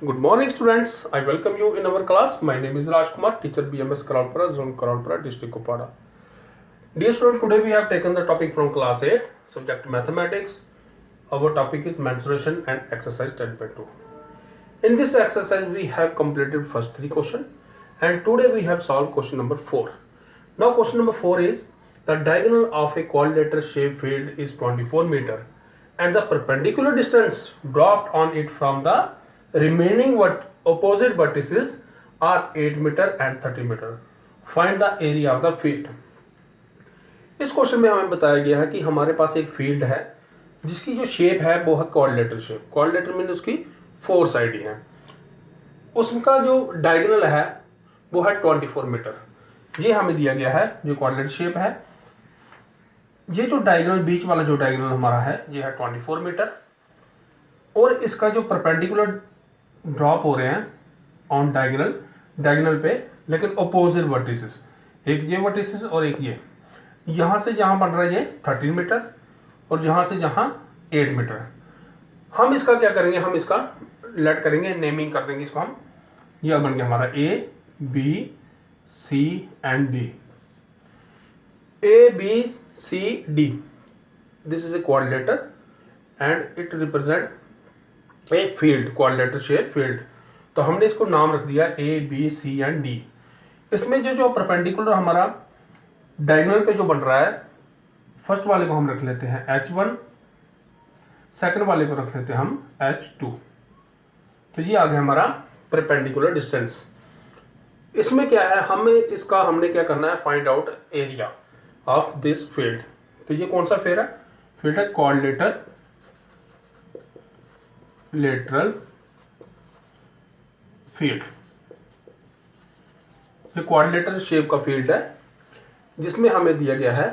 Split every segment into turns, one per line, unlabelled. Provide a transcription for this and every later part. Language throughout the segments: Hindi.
Good morning, students. I welcome you in our class. My name is Rajkumar, teacher BMS Karalpura, Zone Karalpura, District Kupada. Dear student, today we have taken the topic from class 8, subject mathematics. Our topic is mensuration and exercise 10.2. In this exercise, we have completed first 3 questions, and today we have solved question number 4. Now, question number 4 is the diagonal of a quadrilateral shaped field is 24 meter, and the perpendicular distance dropped on it from the remaining opposite vertices are 8 meter and 30 meter. Find the area of the field. इस क्वेश्चन में हमें बताया गया है कि हमारे पास एक फील्ड है जिसकी जो शेप है वो है क्वाड्रिलेटरल शेप. क्वाड्रिलेटरल मीन उसकी 4 साइड है. उसका जो डायगोनल है वो है 24 मीटर. ये हमें दिया गया है जो क्वाड्रिलेटरल शेप है. ये जो डायगोनल बीच वाला जो डायगोनल हमारा है ये है 24 मीटर, और इसका जो परपेंडिकुलर ड्रॉप हो रहे हैं ऑन डायगोनल पे, लेकिन अपोजिट वर्टिसेस, एक ये वर्टिसेस और एक ये, यहाँ से जहाँ बन रहा है ये 13 मीटर और यहाँ से जहाँ 8 मीटर. हम इसका क्या करेंगे, हम इसका लेट करेंगे, नेमिंग कर देंगे इसको हम. यह बन गया हमारा A, B, C and D. A, B, C, D. This is a quadrilateral and it represent a field, quadrilateral shape field. तो हमने इसको नाम रख दिया A, B, C and D. इसमें जो परपेंडिकुलर हमारा डायगोनल पे जो बन रहा है, फर्स्ट वाले को हम रख लेते हैं H1, सेकंड वाले को रख लेते हैं हम H2. तो ये आ गया हमारा परपेंडिकुलर डिस्टेंस. इसमें क्या है, हमने क्या करना है, find out area of this field. तो ये कौन सा फील्ड है क्वाड्रिलेटरल फील्ड. ये क्वाड्रिलेटरल शेप का फील्ड है जिसमें हमें दिया गया है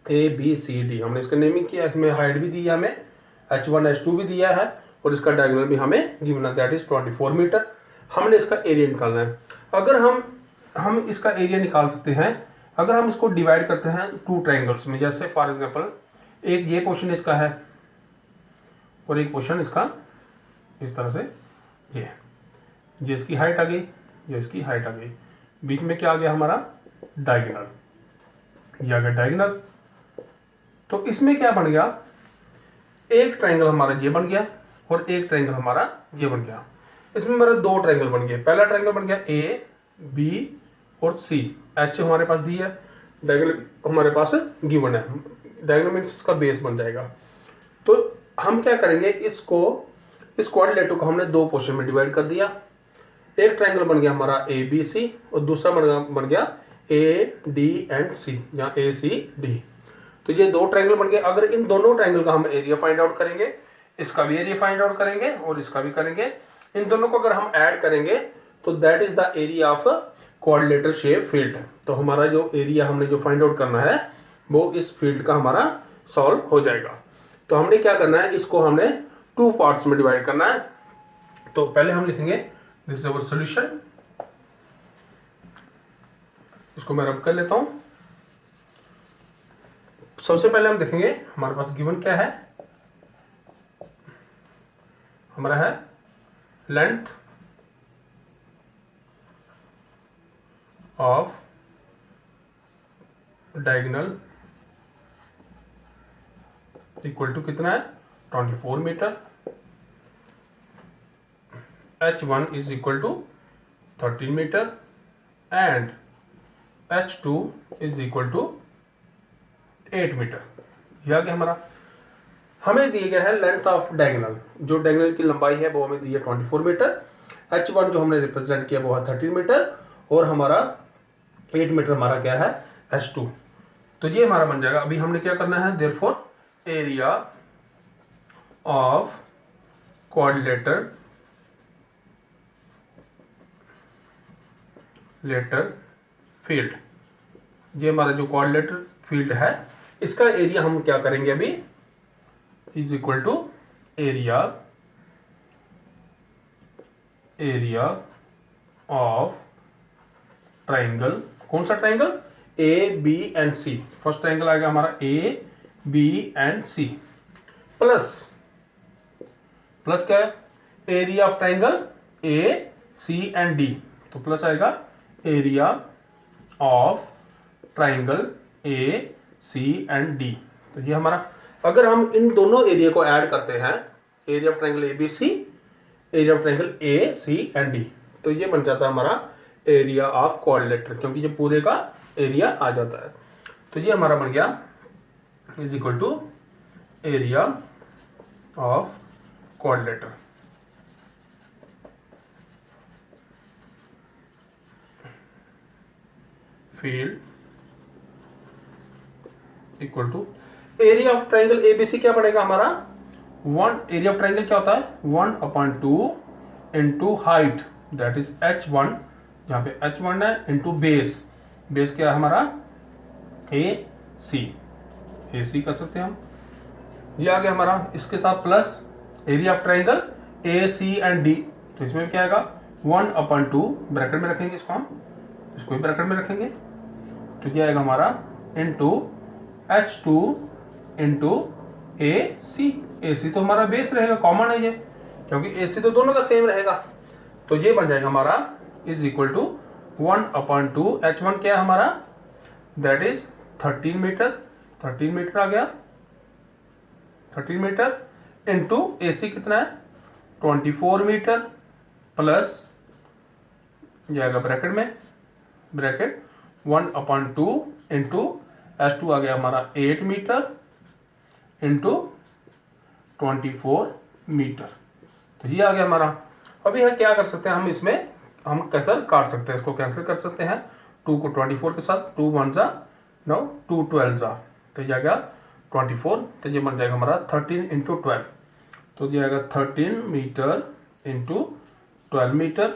A, B, C, D. हमने इसका नेमिंग किया, इसमें हाइट भी दी है हमें, H1, H2 भी दिया है, और इसका डायगोनल भी हमें गिवन है, दैट इज 24 मीटर. हमने इसका एरिया निकालना है. अगर हम इसका एरिया निकाल सकते हैं अगर हम इसको डिवाइड करते हैं 2 ट्रायंगल्स में. जैसे फॉर एग्जांपल एक ये पोर्शन इसका है और एक पोर्शन इसका इस तरह से ये इसकी हाइट आ गई, ये इसकी हाइट आ गई. बीच में क्या आ गया हमारा डायगोनल, ये आ गया डायगोनल. तो इसमें क्या बन गया, एक ट्रायंगल हमारा ये बन गया और एक ट्रायंगल हमारा ये बन गया. इसमें हमारा 2 ट्रायंगल बन गए. पहला ट्रायंगल बन गया A, B और C. H हमारे पास दी है, डायगोनल हमारे पास गिवन है, डायगोनल मींस इसका बेस बन जाएगा. तो हम क्या करेंगे, इस क्वाड्रिलेटरल को हमने 2 पोर्शन में डिवाइड कर दिया. एक ट्रायंगल बन गया हमारा A, B, C और दूसरा बन गया A, D एंड C, जहाँ A, C, D. तो ये 2 ट्रायंगल बन गए. अगर इन दोनों ट्रायंगल का हम एरिया फाइंड आउट करेंगे, इसका भी एरिया फाइंड आउट करेंगे और इसका भी करेंगे, इन दोनों को अगर हम ऐड करेंगे तो that is the area of quadrilateral shape field. तो हमारा जो एरिया हमने जो फाइंड आउट करना है वो इस फील्ड का हमारा सॉल्व हो जाएगा. तो हमने क्या करना है, इसको हमने 2 पार्ट्स में डिवाइड करना है. तो पहले हम लिखेंगे दिस इज अवर सॉल्यूशन. इसको मैं रब कर लेता हूं. सबसे पहले हम देखेंगे हमारे पास गिवन क्या है, हमारा है length of diagonal equal to कितना है 24 metre. H1 is equal to 13 metre and H2 is equal to 8 metre. यह आ गया हमारा. हमें दिया गया है लेंथ ऑफ डायगोनल, जो डायगोनल की लंबाई है वो हमें दी है 24 मीटर. H1 जो हमने रिप्रेजेंट किया वो है 13 मीटर और हमारा 8 मीटर हमारा क्या है H2. तो ये हमारा बन जाएगा. अभी हमने क्या करना है, therefore area of quadrilateral field. ये हमारा जो क्वाड्रिलेटरल फील्ड है इसका एरिया हम क्या करेंगे अभी, is equal to area of triangle. कौन सा triangle, A B and C. First triangle आएगा हमारा A B and C plus क्या है area of triangle A C and D, तो प्लस आएगा area of triangle A C and D. तो ये हमारा, अगर हम इन दोनों एरिया को ऐड करते हैं, area of triangle A B C, area of triangle A C and D, तो ये बन जाता है हमारा एरिया ऑफ क्वाड्रिलेटरल, क्योंकि ये पूरे का एरिया आ जाता है। तो ये हमारा बन गया is equal to area of quadrilateral. Field equal to area of triangle ABC क्या पड़ेगा हमारा, वन, एरिया ऑफ ट्राइंगल क्या होता है 1/2 into height that is h1, जहां पे h1 है, इंटू बेस, बेस क्या है हमारा ए सी कर सकते हैं हम, ये आ गया हमारा। इसके साथ plus area of triangle A C and D, तो इसमें क्या आएगा 1/2, ब्रैकेट में रखेंगे इसको हम, इसको भी ब्रैकेट में रखेंगे, तो ये आएगा हमारा इंटू h2 इंटू ए सी तो हमारा बेस रहेगा, कॉमन है ये, क्योंकि ए सी तो दोनों का सेम रहेगा। तो ये बन जाएगा हमारा इज इक्वल टू 1/2, h1 क्या है हमारा दैट इज 13 मीटर, 13 मीटर आ गया, 13 मीटर इंटू ए सी कितना है 24 मीटर, प्लस जाएगा ब्रैकेट में, ब्रैकेट 1/2 इंटू h2 आ गया हमारा 8 मीटर इंटू 24 मीटर, तो ये आ गया हमारा। अभी है क्या कर सकते हैं हम, इसमें हम कैंसिल काट सकते हैं, इसको कैंसिल कर सकते हैं 2 को 24 के साथ, 2 1 जा 9, 2 12 जा, तो ये आ गया 24, तो ये बन जाएगा हमारा 13 इंटू 12, तो ये आएगा 13 मीटर इंटू 12 मीटर,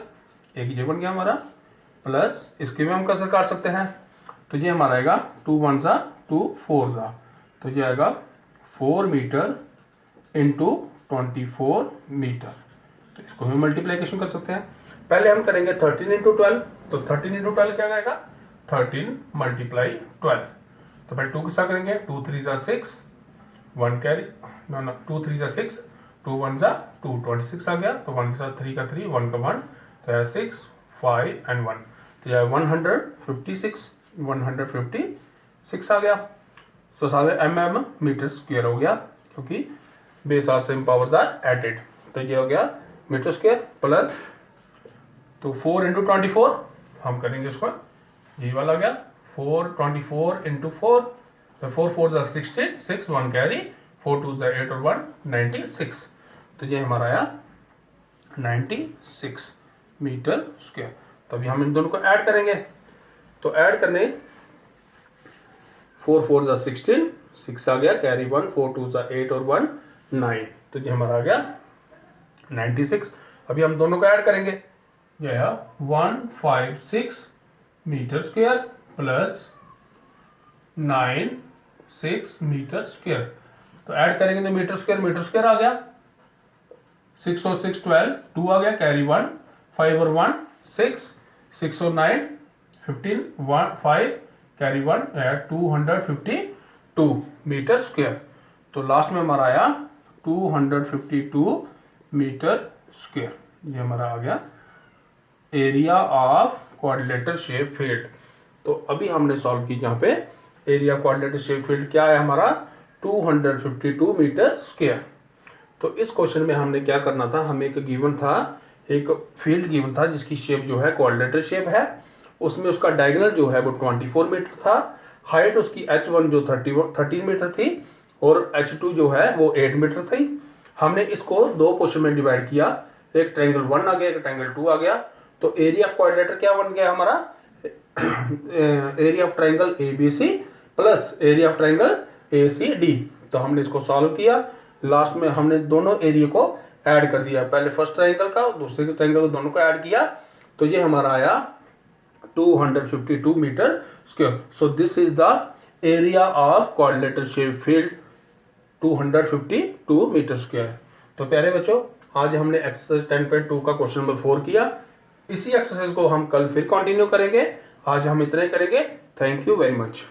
एक ये बन गया हमारा, प्लस इसके भी हम कैंसिल काट सकते हैं, तो ये हमारा आएगा 2 1 जा 2 4 जा, तो ये आएगा 4 मीटर इंटू 24 मीटर, तो इसको भी मल्टीप्लीकेशन कर सकते हैं। पहले हम करेंगे 13 इंटू 12, तो 13 इंटू 12 क्या आएगा 13 मल्टीप्लाई 12, तो पहले 2 के साथ करेंगे, 2 3 जा 6, 1 कैरी, नो 2 3 जा 6, 2 1 जा 2, 26 आ गया, तो 1 के साथ 3 का 3, 1 का 1, तो है 6 5 एंड 1, तो यह 156 आ गया, तो सारे mm मीटर स्क्वायर हो गया, क्योंकि base are same powers are added, तो ये हो गया मीटर स्क्वायर, प्लस तो 4 इंटू 24 हम करेंगे इसको, ये वाला गया 4 24 इंटू 4, तो 4 4 जा 16, 6 1 कैरी, 4 2 जा 8 और 1 96, तो ये हमारा आया 96 मीटर स्क्वायर। तो अभी हम इन दोनों को ऐड करेंगे, तो ऐड करने 4 4 जा 16, 6 आ गया, कैरी 1, 4 2 जा 8 और 1 9, तो ये हमारा आ गया 96। अभी हम दोनों को ऐड करेंगे, यह 156 metre square plus 96 metre square, तो ऐड करेंगे तो मीटर स्क्वायर आ गया, 6 और 6 12, 2 आ गया, कैरी 1, 5 और 1 6, 6 और 9 15, 1 5 कैरी 1, 252 मीटर स्क्वायर, तो लास्ट में हमारा आया 252 मीटर स्क्वायर, ये हमारा आ गया area of quadrilateral shape field. तो अभी हमने सॉल्व की जहाँ पे एरिया क्वाड्रिलेटरल शेप फील्ड क्या है हमारा 252 मीटर स्क्वायर। तो इस क्वेश्चन में हमने क्या करना था, हमें एक गिवन था, एक फील्ड गिवन था जिसकी शेप जो है क्वाड्रिलेटरल शेप है, उसमें उसका डायगोनल जो है वो 24 मीटर था, हाइट उसकी h1 जो 13 मीटर थी और h2 जो है वो 8 मीटर थी। हमने इसको दो पोर्शन में डिवाइड किया, एक ट्रायंगल 1 आ गया, एक ट्रायंगल 2 आ गया। तो एरिया ऑफ क्वाड्रिलेटर क्या बन गया हमारा, area of triangle ABC plus area of triangle ACD। तो हमने इसको सॉल्व किया, लास्ट में हमने दोनों एरिया को ऐड कर दिया, पहले फर्स्ट ट्रायंगल का दूसरे के ट्रायंगल को दोनों को ऐड किया, तो ये हमारा आया 252 metre square. So this is the area of quadrilateral shape field 252 metre square. तो प्यारे बच्चों, आज हमने एक्सरसाइज 10.2 का क्वेश्चन नंबर 4 किया। इसी एक्सरसाइज को हम कल फिर कंटिन्यू करेंगे, आज हम इतना ही करेंगे। Thank you very much.